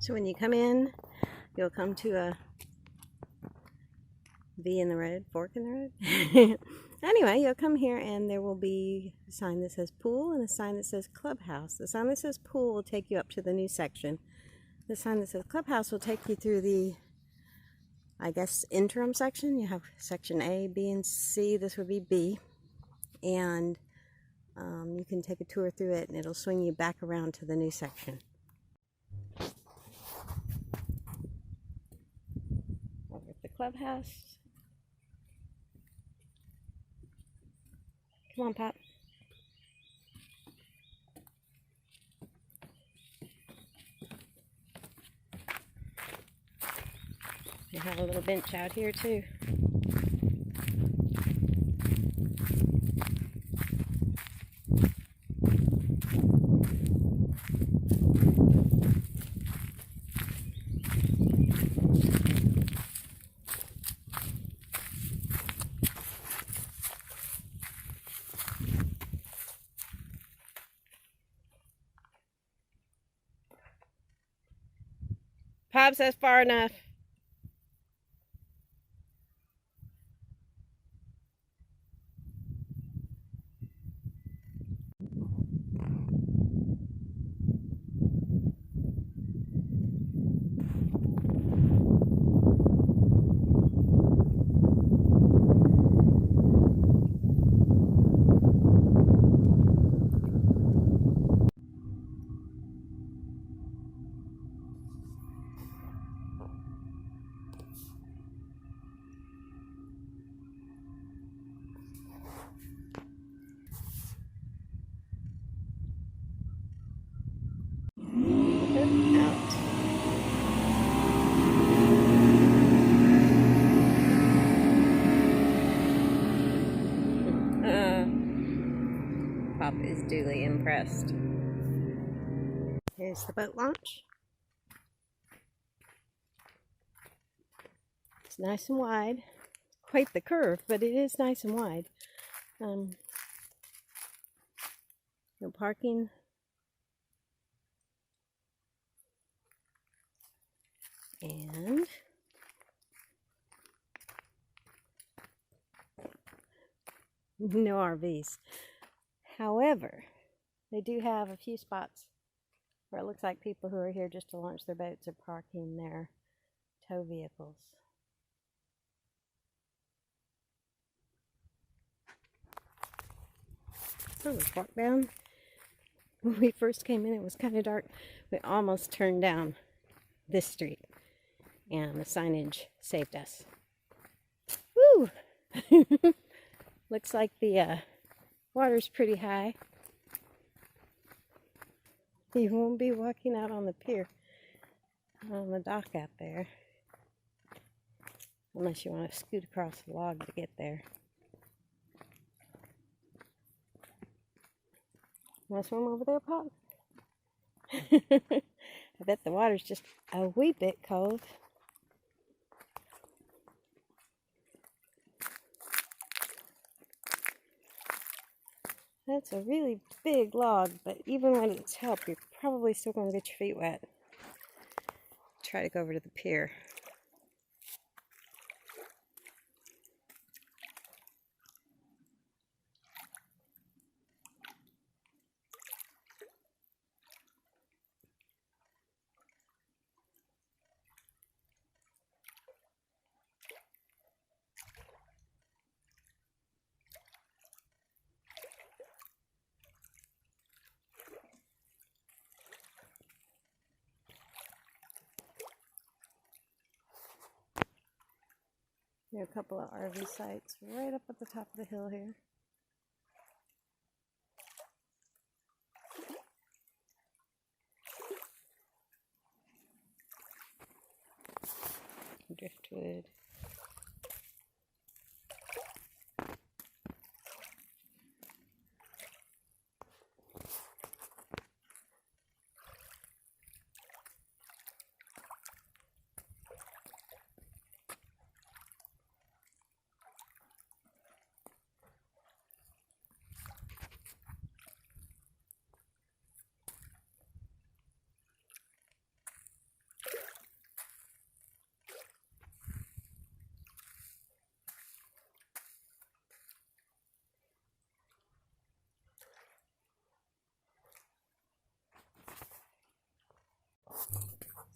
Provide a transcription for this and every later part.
So when you come in, you'll come to a V in the road, fork in the road. Anyway, you'll come here and there will be a sign that says pool and a sign that says clubhouse. The sign that says pool will take you up to the new section. The sign that says clubhouse will take you through the, I guess, interim section. You have section A, B, and C. This would be B. And you can take a tour through it and it'll swing you back around to the new section. Over at the clubhouse. Come on, Pop. You have a little bench out here too. Pops, that's far enough. Pop is duly impressed. Here's the boat launch. It's nice and wide. Quite the curve, but it is nice and wide. No parking. And no RVs. However, they do have a few spots where it looks like people who are here just to launch their boats are parking their tow vehicles. So let's walk down. When we first came in, it was kind of dark. We almost turned down this street, and the signage saved us. Woo! Looks like the water's pretty high. You won't be walking out on the pier, on the dock out there, unless you want to scoot across the log to get there. Want to swim over there, Pop? I bet the water's just a wee bit cold. That's a really big log, but even when it's help, you're probably still going to get your feet wet. Try to go over to the pier. There are a couple of RV sites right up at the top of the hill here. Driftwood.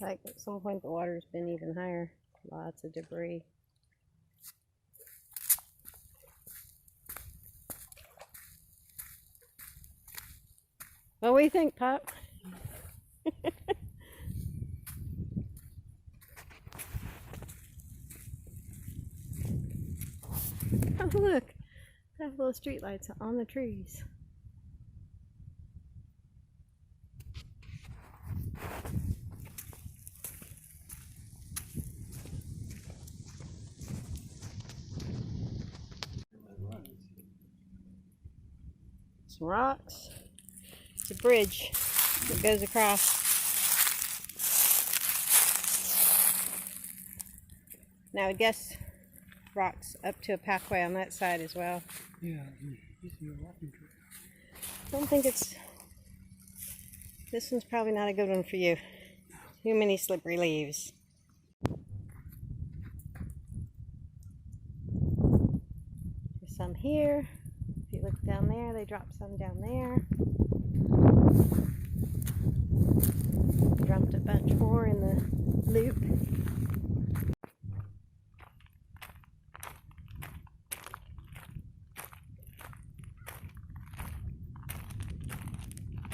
Like at some point the water's been even higher. Lots of debris. What do you think, Pop? Oh look, they have little street lights on the trees. Some rocks. It's a bridge that goes across. Now I guess rocks up to a pathway on that side as well. Yeah, you see a walking trail. I don't think it's... This one's probably not a good one for you. Too many slippery leaves. There's some here. If you look down there, they drop some down there. Dropped a bunch more in the loop.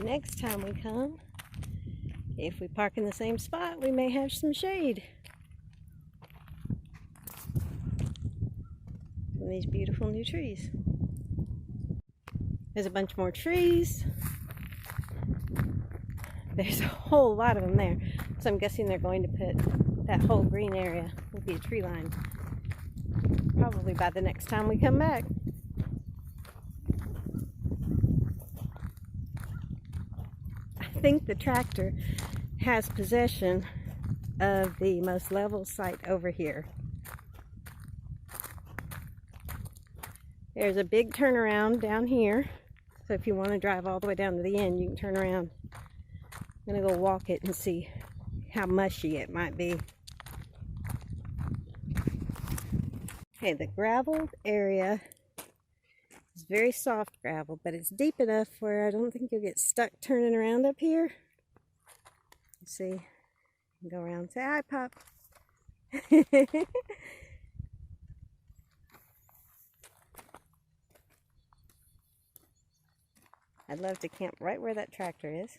Next time we come, if we park in the same spot, we may have some shade from these beautiful new trees. There's a bunch more trees. There's a whole lot of them there. So I'm guessing they're going to put that whole green area will be a tree line. Probably by the next time we come back. I think the tractor has possession of the most level site over here. There's a big turnaround down here. So if you want to drive all the way down to the end, you can turn around. I'm going to go walk it and see how mushy it might be. Okay, the gravel area is very soft gravel, but it's deep enough where I don't think you'll get stuck turning around up here. Let's see. Go around and say, hi, Pop. I'd love to camp right where that tractor is.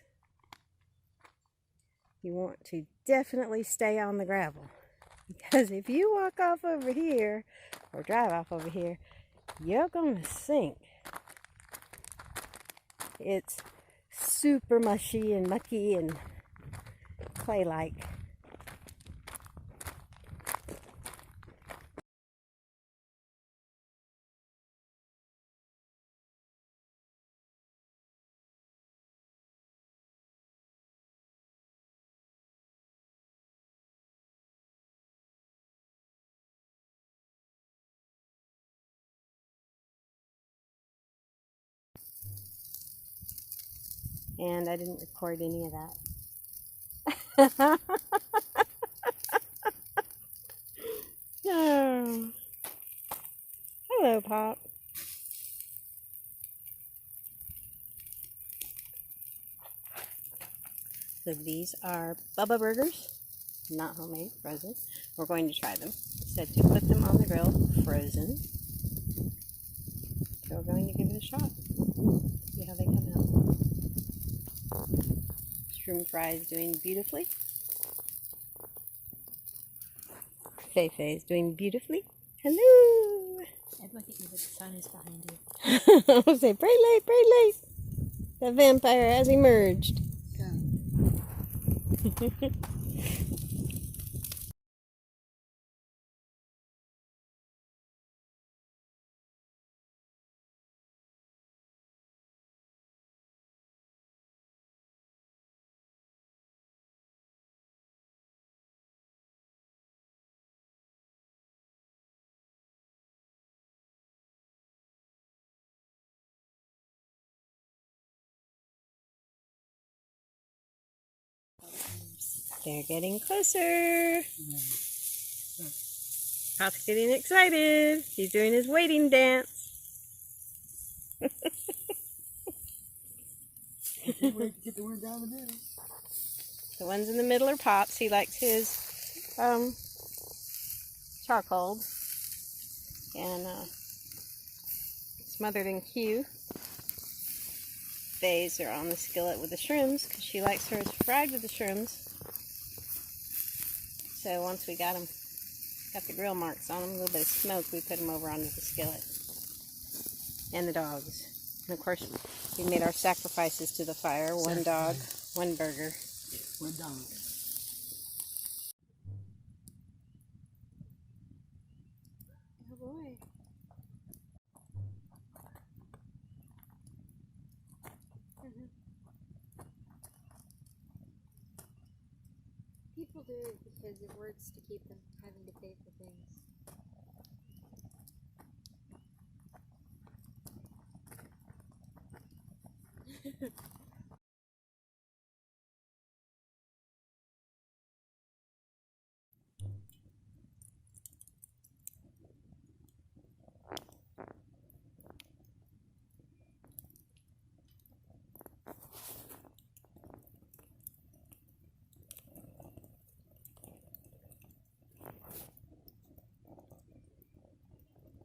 You want to definitely stay on the gravel, because if you walk off over here or drive off over here, you're gonna sink. It's super mushy and mucky and clay-like. And I didn't record any of that. Oh. Hello, Pop. So these are Bubba burgers, not homemade, frozen. We're going to try them. It said to put them on the grill, frozen. So we're going to give it a shot. See how they come out. Shroom fry is doing beautifully. Fei Fei is doing beautifully. Hello! Ed, look at you, the sun is behind you. I'll say, pray late, pray late. The vampire has emerged. Go. They're getting closer. Pop's getting excited. He's doing his waiting dance. I can't wait to get the one down the middle. The ones in the middle are Pops. He likes his charcoal. And Smothered in Q. Bays are on the skillet with the shrooms because she likes hers fried with the shrooms. So once we got the grill marks on them, a little bit of smoke, we put them over onto the skillet. And the dogs. And of course, we made our sacrifices to the fire. One dog, one burger. One dog. Oh boy. People do it because it works to keep them having to pay for things.